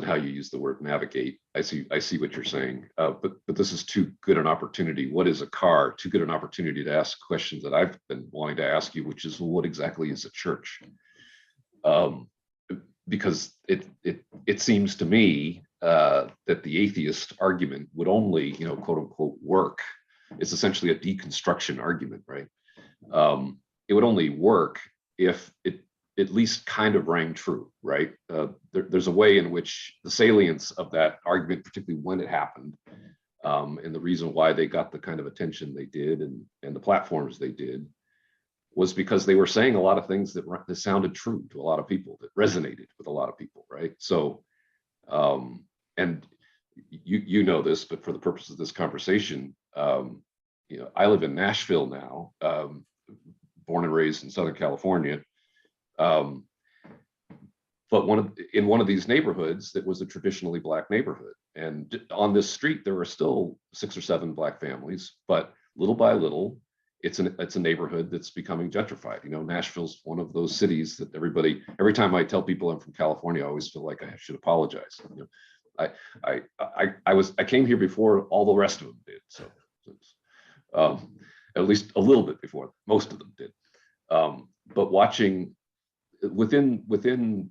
how you use the word navigate. I see what you're saying. But this is too good an opportunity. What is a car? Too good an opportunity to ask questions that I've been wanting to ask you, which is, well, what exactly is a church? Because it seems to me that the atheist argument would only, quote unquote, work. It's essentially a deconstruction argument, right? It would only work if it at least kind of rang true, right? There's a way in which the salience of that argument, particularly when it happened, and the reason why they got the kind of attention they did and the platforms they did, was because they were saying a lot of things that sounded true to a lot of people, that resonated with a lot of people, right? So, and you know this, but for the purpose of this conversation, I live in Nashville now, born and raised in Southern California. But in one of these neighborhoods that was a traditionally Black neighborhood, and on this street there were still 6 or 7 Black families, but little by little, it's a neighborhood that's becoming gentrified. Nashville's one of those cities that every time I tell people I'm from California, I always feel like I should apologize. I came here before all the rest of them did, so at least a little bit before most of them did. But watching within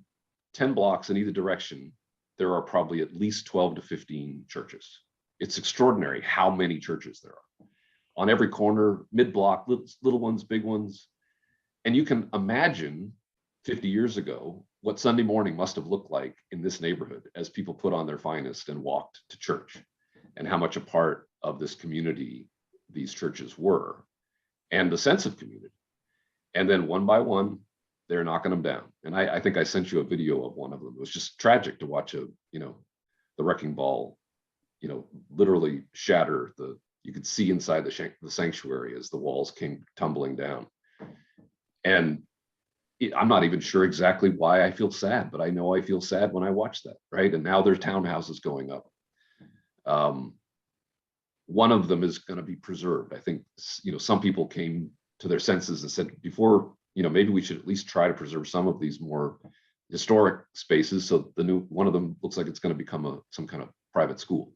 10 blocks in either direction, there are probably at least 12 to 15 churches. It's extraordinary how many churches there are on every corner, mid-block, little ones, big ones. And you can imagine 50 years ago what Sunday morning must have looked like in this neighborhood as people put on their finest and walked to church, and how much a part of this community these churches were, and the sense of community. And then one by one, they're knocking them down. And I think I sent you a video of one of them. It was just tragic to watch the wrecking ball, literally shatter you could see inside the sanctuary as the walls came tumbling down. And I'm not even sure exactly why I feel sad, but I know I feel sad when I watch that, right? And now there's townhouses going up. One of them is going to be preserved. I think, some people came to their senses and said, before, maybe we should at least try to preserve some of these more historic spaces. So the new one of them looks like it's going to become some kind of private school.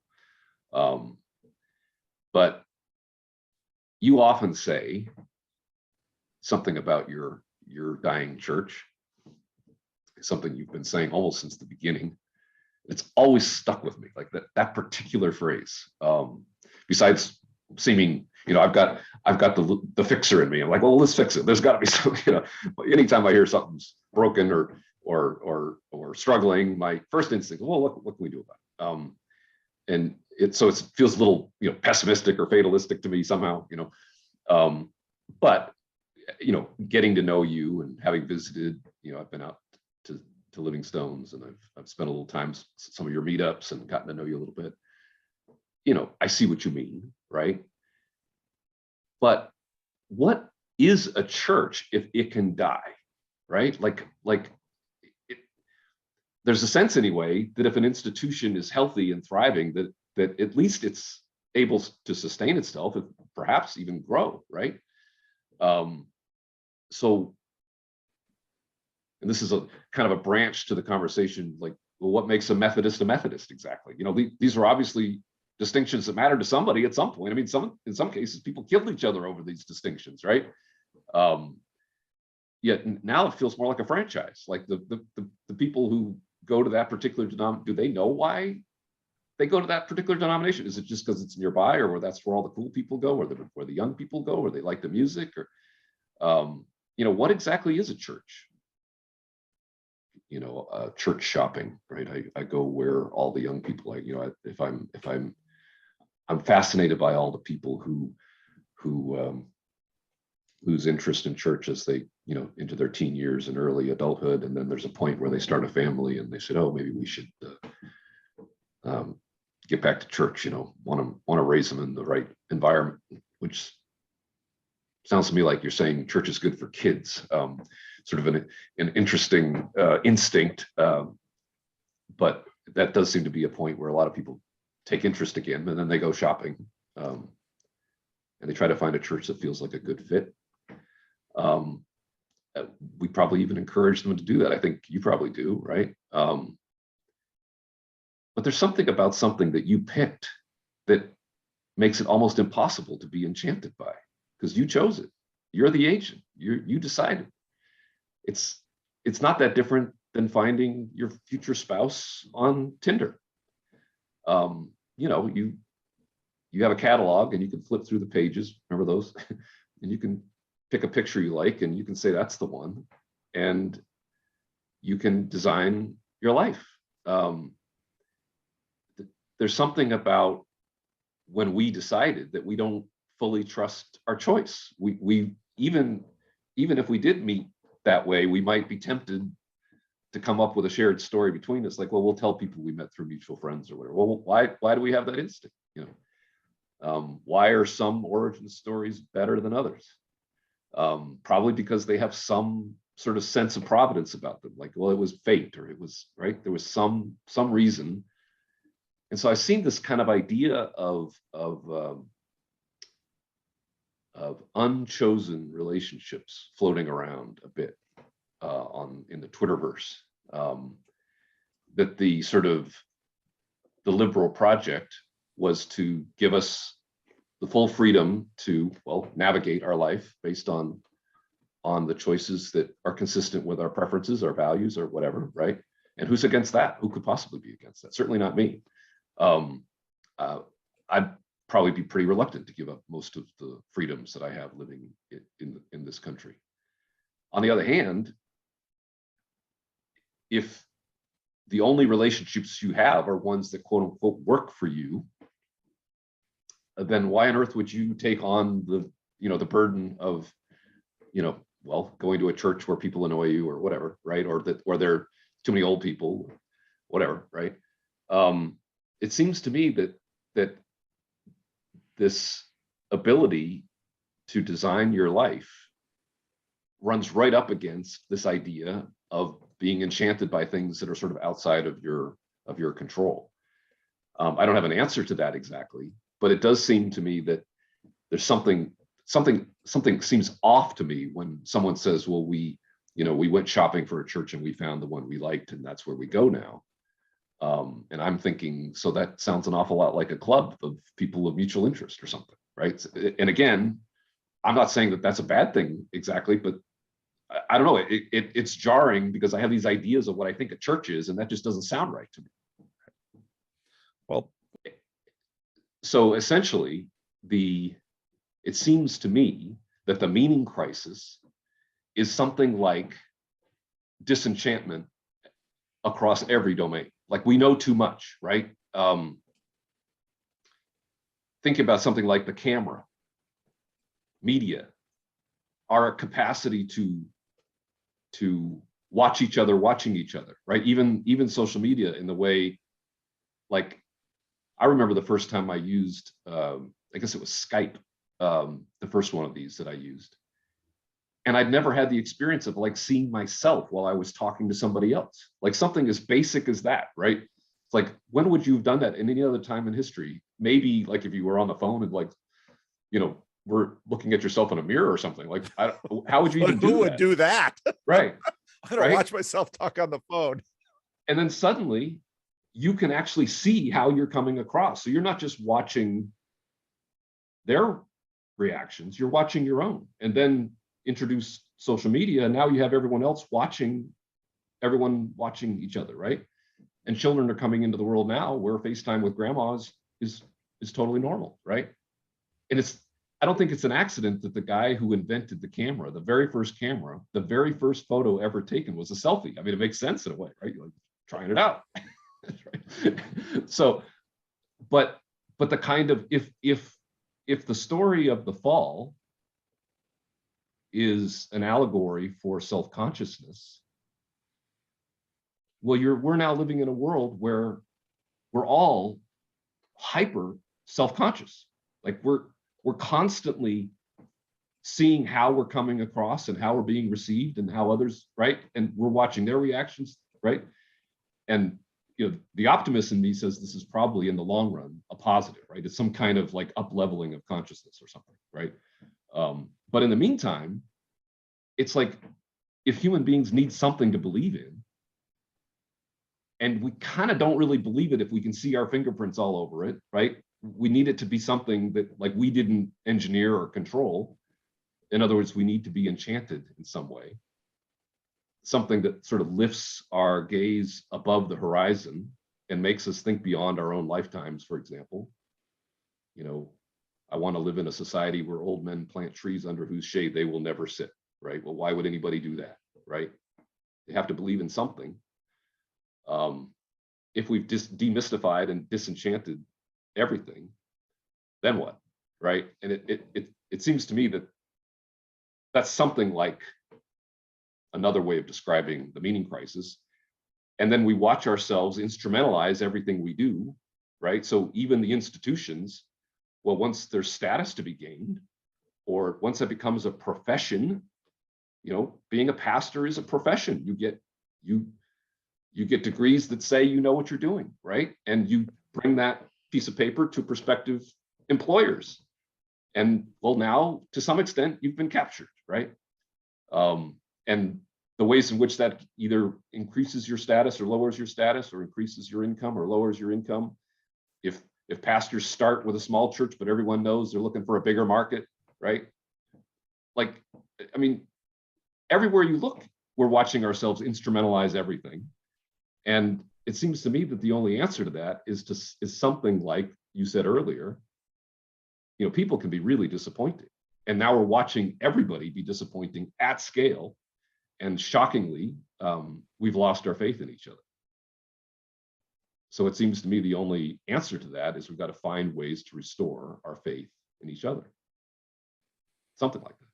But you often say something about your dying church, something you've been saying almost since the beginning. It's always stuck with me, like that particular phrase. Besides seeming, I've got the fixer in me. I'm like, well, let's fix it. There's got to be something. Anytime I hear something's broken or struggling, my first instinct, well, what can we do about it? And it feels a little pessimistic or fatalistic to me somehow. But getting to know you and having visited, I've been out to Living Stones, and I've spent a little time some of your meetups and gotten to know you a little bit. I see what you mean, right? But what is a church if it can die, right? There's a sense anyway that if an institution is healthy and thriving, that at least it's able to sustain itself and perhaps even grow, right? So, and this is a kind of a branch to the conversation, like, well, what makes a Methodist exactly? These are obviously distinctions that matter to somebody at some point. I mean, in some cases, people killed each other over these distinctions, right? Yet now it feels more like a franchise. Like the people who go to that particular denomination, do they know why they go to that particular denomination? Is it just because it's nearby, or where that's where all the cool people go, or where the young people go, or they like the music, or what exactly is a church? Church shopping, right? I go where all the young people, if I'm fascinated by all the people whose interest in church as they, into their teen years and early adulthood, and then there's a point where they start a family and they said, oh, maybe we should get back to church. Want to raise them in the right environment, which sounds to me like you're saying church is good for kids. Sort of an interesting instinct, but that does seem to be a point where a lot of people take interest again, and then they go shopping, and they try to find a church that feels like a good fit. We probably even encourage them to do that. I think you probably do, right? but there's something about something that you picked that makes it almost impossible to be enchanted by, because you chose it. You're the agent. You decided. It's not that different than finding your future spouse on Tinder. You know, you have a catalog and you can flip through the pages. Remember those? And you can pick a picture you like and you can say that's the one, and you can design your life. There's something about when we decided that we don't fully trust our choice. We even if we did meet that way, we might be tempted to come up with a shared story between us, like, well, we'll tell people we met through mutual friends or whatever. Well, why do we have that instinct? You know, why are some origin stories better than others? Probably because they have some sort of sense of providence about them. Like, well, it was fate, or it was right. There was some reason. And so I've seen this kind of idea of unchosen relationships floating around a bit in the Twitterverse. That the sort of the liberal project was to give us the full freedom to, well, navigate our life based on the choices that are consistent with our preferences, our values, or whatever, right? And who's against that? Who could possibly be against that? Certainly not me. I'd probably be pretty reluctant to give up most of the freedoms that I have living in this country. On the other hand, if the only relationships you have are ones that quote unquote work for you, then why on earth would you take on the burden of, well, going to a church where people annoy you or whatever, right? Or there are too many old people, whatever, right? It seems to me that this ability to design your life runs right up against this idea of being enchanted by things that are sort of outside of your control. I don't have an answer to that exactly, but it does seem to me that there's something seems off to me when someone says, well, we went shopping for a church and we found the one we liked and that's where we go now. And I'm thinking, so that sounds an awful lot like a club of people of mutual interest or something, right? And again, I'm not saying that that's a bad thing exactly, but I don't know. It's jarring because I have these ideas of what I think a church is, and that just doesn't sound right to me. Well, so essentially, it seems to me that the meaning crisis is something like disenchantment across every domain. Like, we know too much, right? Think about something like the camera, media, our capacity to watch each other watching each other, right? Even social media, in the way, like, I remember the first time I used, I guess it was Skype, the first one of these that I used. And I'd never had the experience of like seeing myself while I was talking to somebody else. Like something as basic as that, right? It's like, when would you have done that in any other time in history? Maybe like if you were on the phone and like, we're looking at yourself in a mirror or something. Like, how would you even do that? Who would do that? Right. I'm gonna watch myself talk on the phone. And then suddenly you can actually see how you're coming across. So you're not just watching their reactions, you're watching your own. And then introduce social media, and now you have everyone watching each other, right? And children are coming into the world now where FaceTime with grandmas is totally normal, right? And I don't think it's an accident that the guy who invented the camera, the very first camera, the very first photo ever taken was a selfie. I mean, it makes sense in a way, right? You're like trying it out. Right? So, but the kind of, if the story of the fall is an allegory for self-consciousness, well, we're now living in a world where we're all hyper self-conscious. Like we're constantly seeing how we're coming across and how we're being received and how others, right? And we're watching their reactions, right? And the optimist in me says this is probably in the long run a positive, right? It's some kind of like up-leveling of consciousness or something, right? But in the meantime, it's like if human beings need something to believe in, And we kind of don't really believe it if we can see our fingerprints all over it, right? We need it to be something that like we didn't engineer or control. In other words, we need to be enchanted in some way. Something that sort of lifts our gaze above the horizon and makes us think beyond our own lifetimes, for example. You know, I want to live in a society where old men plant trees under whose shade they will never sit, right? Well, why would anybody do that, right? They have to believe in something. If we've just demystified and disenchanted everything, then what, right? And it seems to me that that's something like another way of describing the meaning crisis. And then we watch ourselves instrumentalize everything we do, right? So even the institutions, well, once there's status to be gained, or once it becomes a profession, you know, being a pastor is a profession. You get degrees that say you know what you're doing, right? And you bring that piece of paper to prospective employers. And well, now to some extent you've been captured, right? And the ways in which that either increases your status or lowers your status, or increases your income or lowers your income. If pastors start with a small church, but everyone knows they're looking for a bigger market, right? Like, I mean, everywhere you look, we're watching ourselves instrumentalize everything. And it seems to me that the only answer to that is something like you said earlier. You know, people can be really disappointing. And now we're watching everybody be disappointing at scale. And shockingly, we've lost our faith in each other. So it seems to me the only answer to that is we've got to find ways to restore our faith in each other. Something like that.